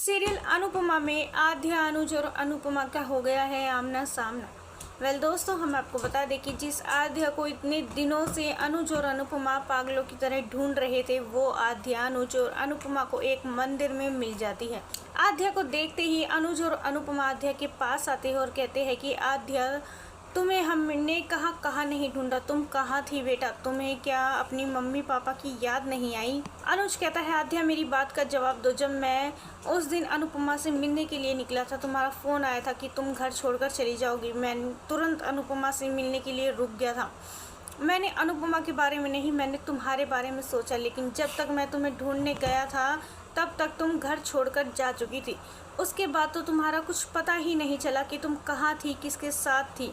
Serial Anupama में आद्या, अनुज और अनुपमा का हो गया है आमना सामना। दोस्तों, हम आपको बता दें कि जिस आद्या को इतने दिनों से अनुज और अनुपमा पागलों की तरह ढूंढ रहे थे, वो आद्या अनुज और अनुपमा को एक मंदिर में मिल जाती है। आद्या को देखते ही अनुज और अनुपमा आद्या के पास आते हैं और कहते हैं कि आद्या, तुम्हें हमने कहाँ नहीं ढूंढा, तुम कहाँ थी बेटा, तुम्हें क्या अपनी मम्मी पापा की याद नहीं आई। अनुज कहता है, आद्या मेरी बात का जवाब दो। जब मैं उस दिन अनुपमा से मिलने के लिए निकला था, तुम्हारा फ़ोन आया था कि तुम घर छोड़कर चली जाओगी। मैं तुरंत अनुपमा से मिलने के लिए रुक गया था। मैंने अनुपमा के बारे में नहीं, मैंने तुम्हारे बारे में सोचा, लेकिन जब तक मैं तुम्हें ढूंढने गया था तब तक तुम घर छोड़कर जा चुकी थी। उसके बाद तो तुम्हारा कुछ पता ही नहीं चला कि तुम कहाँ थी, किसके साथ थी।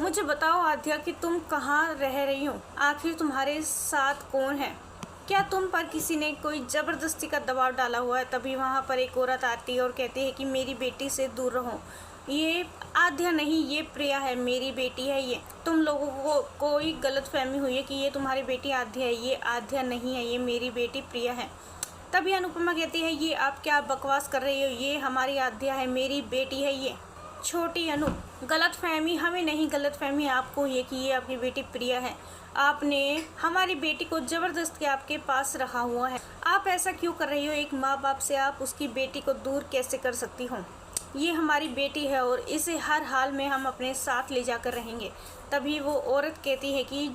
मुझे बताओ आद्या कि तुम कहाँ रह रही हो, आखिर तुम्हारे साथ कौन है? क्या तुम पर किसी ने कोई ज़बरदस्ती का दबाव डाला हुआ है? तभी वहाँ पर एक औरत आती है और कहती है कि मेरी बेटी से दूर रहो। ये आद्या नहीं, ये प्रिया है, मेरी बेटी है। ये तुम लोगों को कोई गलतफहमी हुई है कि ये तुम्हारी बेटी आद्या है। ये आद्या नहीं है, ये मेरी बेटी प्रिया है। तभी अनुपमा कहती है, ये आप क्या बकवास कर रही हो, ये हमारी आद्या है, मेरी बेटी है। ये छोटी अनु, गलतफहमी हमें नहीं, गलतफहमी आपको ये कि ये आपकी बेटी प्रिया है। आपने हमारी बेटी को ज़बरदस्ती आपके पास रखा हुआ है। आप ऐसा क्यों कर रही हो? एक माँ बाप से आप उसकी बेटी को दूर कैसे कर सकती हो? ये हमारी बेटी है और इसे हर हाल में हम अपने साथ ले जाकर रहेंगे। तभी वो औरत कहती है कि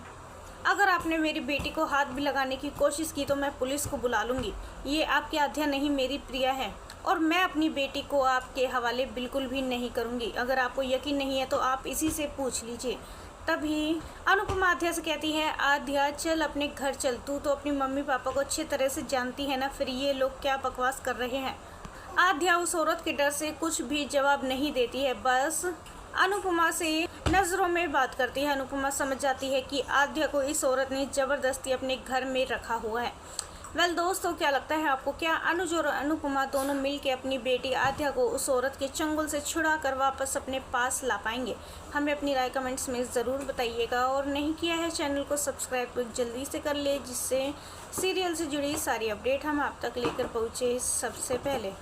अगर आपने मेरी बेटी को हाथ भी लगाने की कोशिश की तो मैं पुलिस को बुला लूँगी। ये आपकी आद्या नहीं, मेरी प्रिया है और मैं अपनी बेटी को आपके हवाले बिल्कुल भी नहीं करूँगी। अगर आपको यकीन नहीं है तो आप इसी से पूछ लीजिए। तभी अनुपमा आद्या से कहती है, आद्या चल अपने घर चल, तू तो अपनी मम्मी पापा को अच्छी तरह से जानती है ना, फिर ये लोग क्या बकवास कर रहे हैं। आद्या उस औरत के डर से कुछ भी जवाब नहीं देती है, बस अनुपमा से नज़रों में बात करती है। अनुपमा समझ जाती है कि आद्या को इस औरत ने ज़बरदस्ती अपने घर में रखा हुआ है। दोस्तों, क्या लगता है आपको? क्या अनुज और अनुपमा दोनों मिलकर अपनी बेटी आद्या को उस औरत के चंगुल से छुड़ा कर वापस अपने पास ला पाएंगे? हमें अपनी राय कमेंट्स में ज़रूर बताइएगा और नहीं किया है चैनल को सब्सक्राइब तो जल्दी से कर ले, जिससे सीरियल से जुड़ी सारी अपडेट हम आप तक लेकर पहुँचे सबसे पहले।